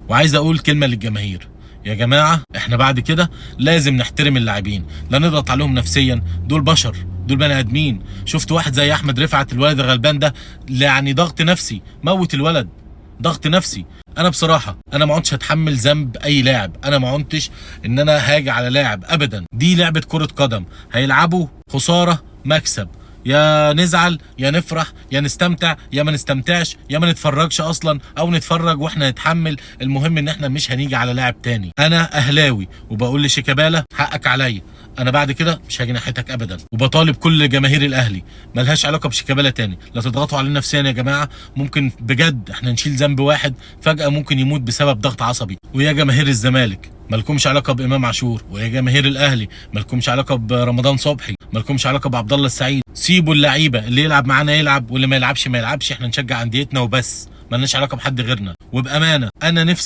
وعايز اقول كلمه للجماهير، يا جماعه احنا بعد كده لازم نحترم اللاعبين، لا نضغط عليهم نفسيا، دول بشر، دول بني ادمين. شفت واحد زي احمد رفعت الولد الغلبان ده، يعني ضغط نفسي موت الولد، ضغط نفسي. انا بصراحه انا ما عدتش هتحمل ذنب اي لاعب، انا ما عدتش ان انا هاجي على لاعب ابدا. دي لعبه كره قدم، هيلعبوا خساره مكسب، يا نزعل يا نفرح يا نستمتع يا ما نستمتعش يا ما نتفرجش اصلا، او نتفرج واحنا نتحمل. المهم ان احنا مش هنيجي على لاعب تاني. انا اهلاوي وبقول لشيكابالا حقك عليا، انا بعد كده مش هاجي ناحيتك ابدا. وبطالب كل جماهير الاهلي ملهاش علاقه بشيكابالا تاني، لا تضغطوا علينا نفسيا يا جماعه. ممكن بجد احنا نشيل ذنب واحد فجاه ممكن يموت بسبب ضغط عصبي. ويا جماهير الزمالك مالكمش علاقه بامام عاشور، ويا جماهير الاهلي مالكمش علاقه برمضان صبحي، مالكمش علاقه بعبد الله السعيد. سيبوا اللعيبه، اللي يلعب معانا يلعب واللي ما يلعبش ما يلعبش، احنا نشجع انديتنا وبس، مالناش علاقه بحد غيرنا. وبامانه انا نفسي